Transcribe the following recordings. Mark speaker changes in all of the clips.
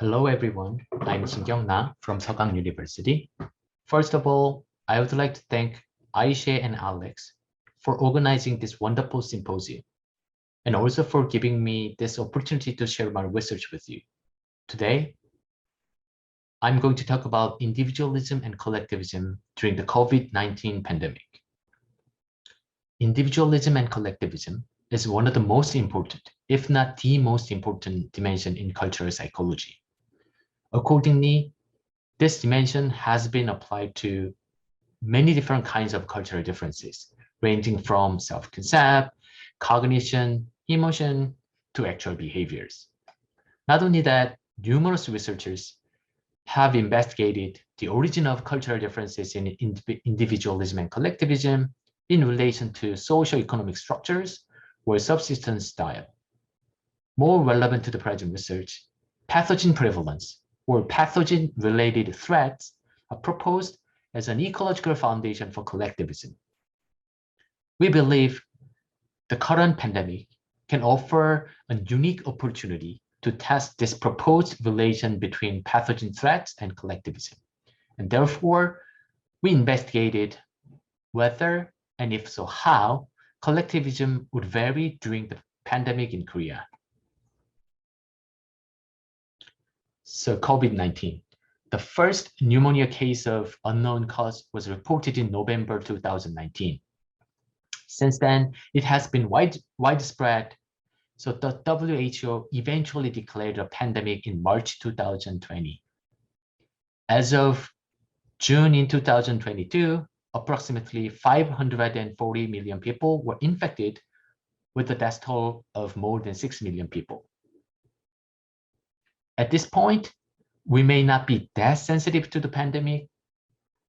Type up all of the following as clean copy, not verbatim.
Speaker 1: Hello everyone, I'm Jinkyung from Seogang University. First of all, I would like to thank Aisha and Alex for organizing this wonderful symposium and also for giving me this opportunity to share my research with you. Today, I'm going to talk about individualism and collectivism during the COVID-19 pandemic. Individualism and collectivism is one of the most important, if not the most important dimension in cultural psychology. Accordingly, this dimension has been applied to many different kinds of cultural differences, ranging from self-concept, cognition, emotion, to actual behaviors. Not only that, numerous researchers have investigated the origin of cultural differences in individualism and collectivism in relation to socio-economic structures or subsistence style. More relevant to the present research, pathogen prevalence or pathogen-related threats are proposed as an ecological foundation for collectivism. We believe the current pandemic can offer a unique opportunity to test this proposed relation between pathogen threats and collectivism. And therefore, we investigated whether, and if so, how, collectivism would vary during the pandemic in Korea. So COVID-19. The first pneumonia case of unknown cause was reported in November 2019. Since then, it has been widespread. So the WHO eventually declared a pandemic in March 2020. As of June in 2022, approximately 540 million people were infected with a death toll of more than 6 million people. At this point, we may not be that sensitive to the pandemic,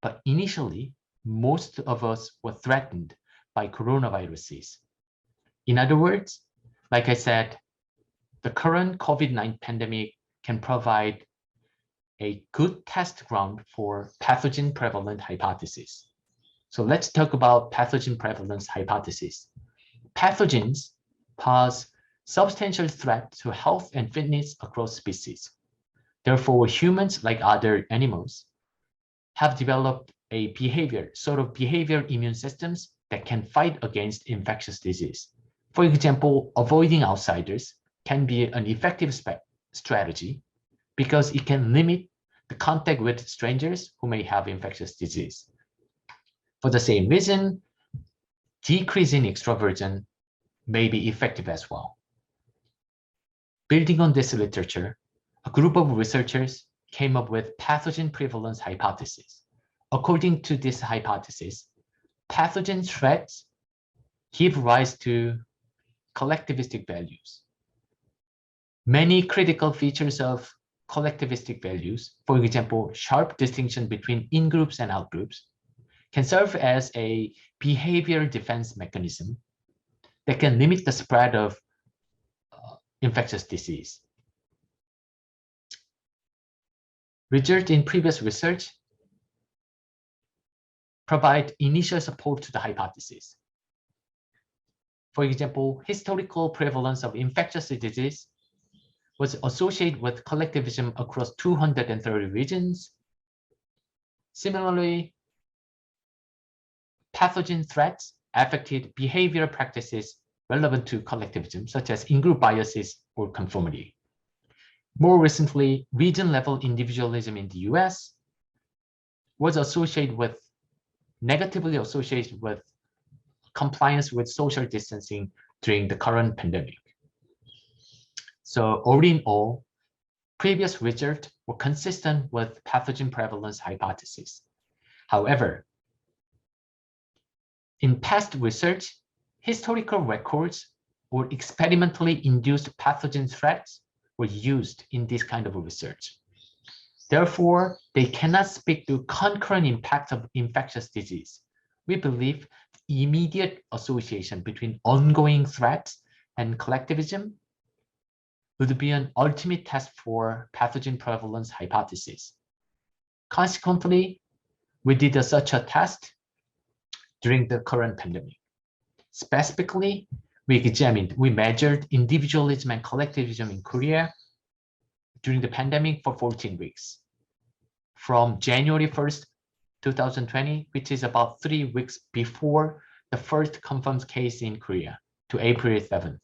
Speaker 1: but initially, most of us were threatened by coronaviruses. In other words, like I said, the current COVID-19 pandemic can provide a good test ground for pathogen prevalent hypothesis. So let's talk about pathogen prevalence hypothesis. Pathogens pose substantial threat to health and fitness across species. Therefore, humans, like other animals, have developed a behavior immune systems that can fight against infectious disease. For example, avoiding outsiders can be an effective strategy because it can limit the contact with strangers who may have infectious disease. For the same reason, decreasing extroversion may be effective as well. Building on this literature, a group of researchers came up with pathogen prevalence hypothesis. According to this hypothesis, pathogen threats give rise to collectivistic values. Many critical features of collectivistic values, for example, sharp distinction between in-groups and out-groups, can serve as a behavior defense mechanism that can limit the spread of infectious disease. Results in previous research provide initial support to the hypothesis. For example, historical prevalence of infectious disease was associated with collectivism across 230 regions. Similarly, pathogen threats affected behavioral practices relevant to collectivism, such as in-group biases or conformity. More recently, region-level individualism in the US was negatively associated with compliance with social distancing during the current pandemic. So all in all, previous results were consistent with pathogen prevalence hypothesis. However, in past research, historical records or experimentally induced pathogen threats were used in this kind of research. Therefore, they cannot speak to concurrent impact of infectious disease. We believe the immediate association between ongoing threats and collectivism would be an ultimate test for pathogen prevalence hypothesis. Consequently, we did such a test during the current pandemic. Specifically, we measured individualism and collectivism in Korea during the pandemic for 14 weeks. From January 1st, 2020, which is about 3 weeks before the first confirmed case in Korea, to April 7th.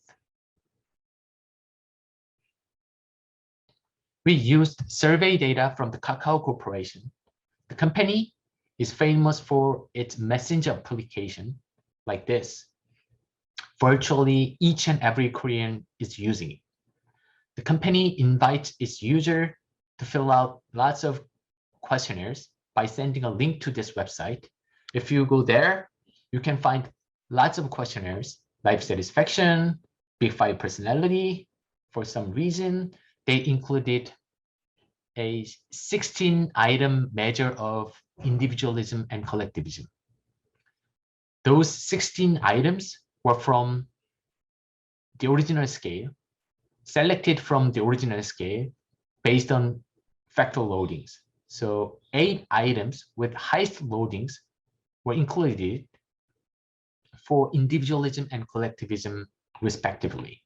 Speaker 1: We used survey data from the Kakao Corporation. The company is famous for its messenger application like this. Virtually each and every Korean is using it. The company invites its user to fill out lots of questionnaires by sending a link to this website. If you go there, you can find lots of questionnaires, life satisfaction, Big Five personality. For some reason, they included a 16-item measure of individualism and collectivism. Those 16 items were from the original scale, selected from the original scale based on factor loadings. So 8 items with highest loadings were included for individualism and collectivism, respectively.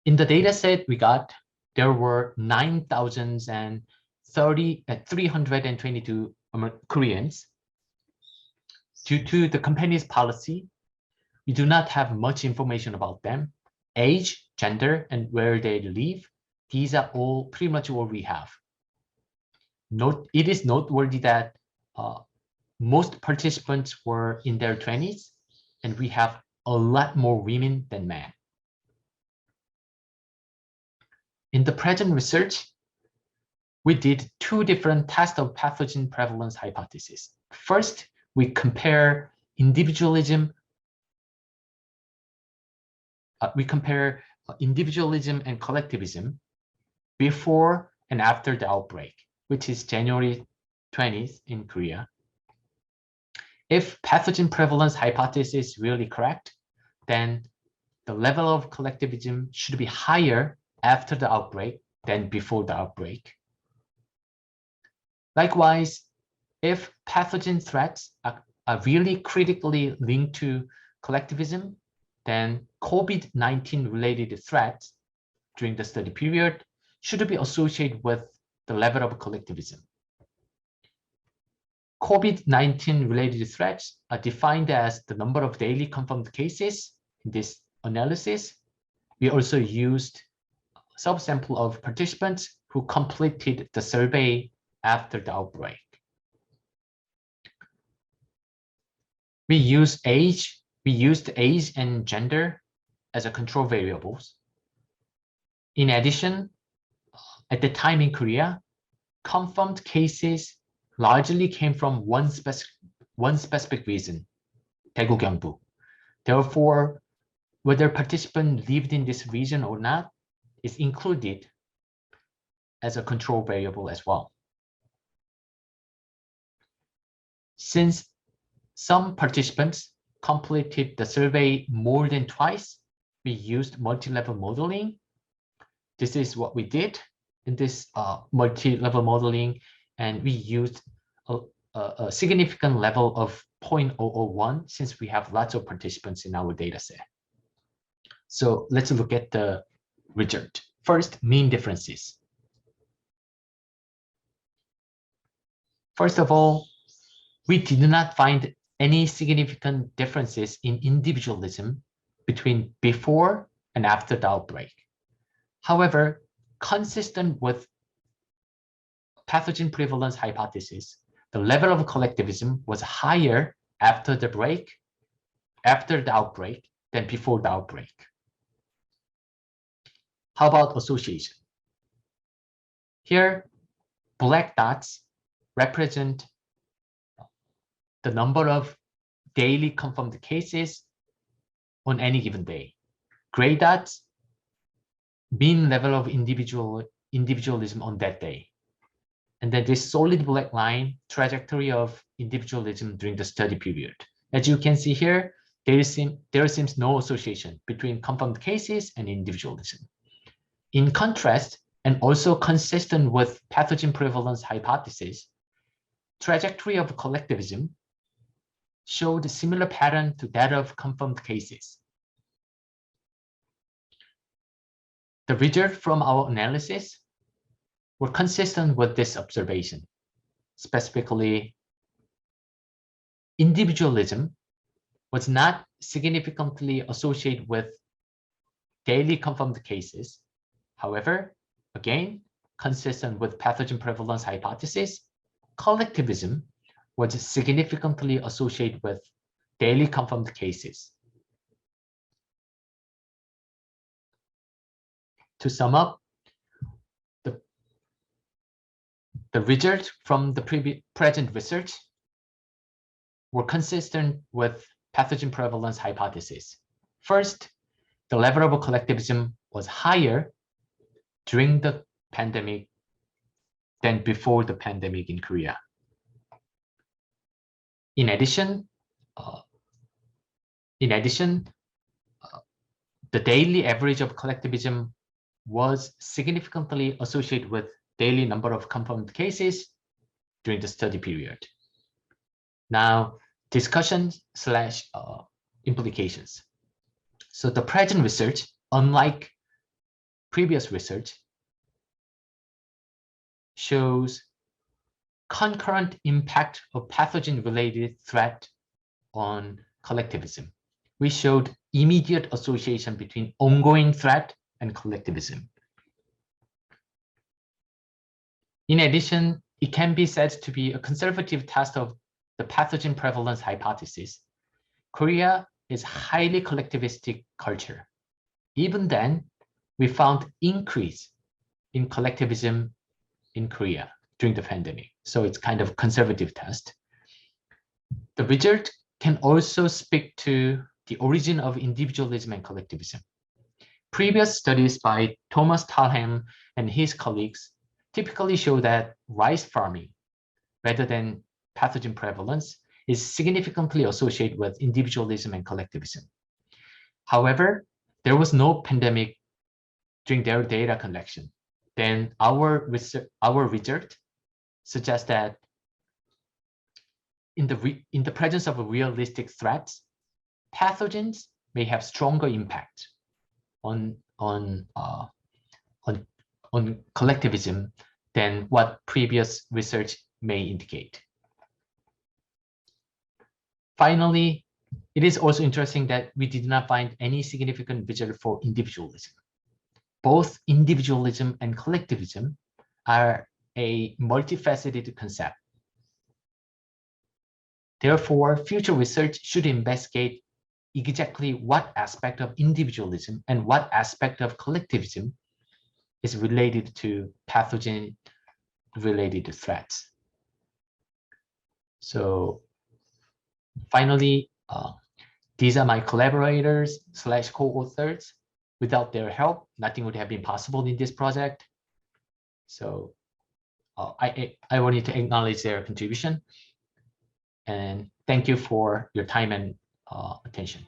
Speaker 1: In the data set we got, there were 9,322 Koreans. Due to the company's policy, we do not have much information about them. Age, gender, and where they live, these are all pretty much what we have. It is noteworthy that most participants were in their 20s, and we have a lot more women than men. In the present research, we did 2 different tests of pathogen prevalence hypothesis. First, we compare individualism and collectivism before and after the outbreak, which is January 20th in Korea. If pathogen prevalence hypothesis is really correct, then the level of collectivism should be higher after the outbreak than before the outbreak. Likewise, if pathogen threats are really critically linked to collectivism, then COVID-19 related threats during the study period should be associated with the level of collectivism. COVID-19 related threats are defined as the number of daily confirmed cases. In this analysis, we also used a subsample of participants who completed the survey after the outbreak. We used age and gender as a control variables. In addition, at the time in Korea, confirmed cases largely came from one specific reason, Daegu Gyeongbu. Therefore, whether participant lived in this region or not is included as a control variable as well. Since some participants completed the survey more than twice, we used multi-level modeling. This is what we did in this multi-level modeling, and we used a significant level of 0.001 since we have lots of participants in our data set. So let's look at the result. First, mean differences. First of all, we did not find any significant differences in individualism between before and after the outbreak. However, consistent with pathogen prevalence hypothesis, the level of collectivism was higher after the outbreak than before the outbreak. How about association? Here, black dots represent the number of daily confirmed cases on any given day. Gray dots, mean level of individualism on that day. And then this solid black line, trajectory of individualism during the study period. As you can see here, there seems no association between confirmed cases and individualism. In contrast, and also consistent with pathogen prevalence hypothesis, trajectory of collectivism showed a similar pattern to that of confirmed cases. The results from our analysis were consistent with this observation. Specifically, individualism was not significantly associated with daily confirmed cases. However, again, consistent with pathogen prevalence hypothesis, collectivism was significantly associated with daily confirmed cases. To sum up, the results from the present research were consistent with pathogen prevalence hypothesis. First, the level of collectivism was higher during the pandemic than before the pandemic in Korea. In addition, the daily average of collectivism was significantly associated with daily number of confirmed cases during the study period. Now, discussions / implications. So the present research, unlike previous research, shows concurrent impact of pathogen-related threat on collectivism. We showed immediate association between ongoing threat and collectivism. In addition, it can be said to be a conservative test of the pathogen prevalence hypothesis. Korea is highly collectivistic culture. Even then, we found increase in collectivism in Korea during the pandemic. So it's kind of conservative test. The result can also speak to the origin of individualism and collectivism. Previous studies by Thomas Talham and his colleagues typically show that rice farming, rather than pathogen prevalence, is significantly associated with individualism and collectivism. However, there was no pandemic during their data collection. Then our result suggests that in the presence of realistic threats, pathogens may have stronger impact on collectivism than what previous research may indicate. Finally, it is also interesting that we did not find any significant result for individualism. Both individualism and collectivism are a multifaceted concept. Therefore, future research should investigate exactly what aspect of individualism and what aspect of collectivism is related to pathogen-related threats. So finally, these are my collaborators / co-authors. Without their help, nothing would have been possible in this project. So I wanted to acknowledge their contribution. And thank you for your time and attention.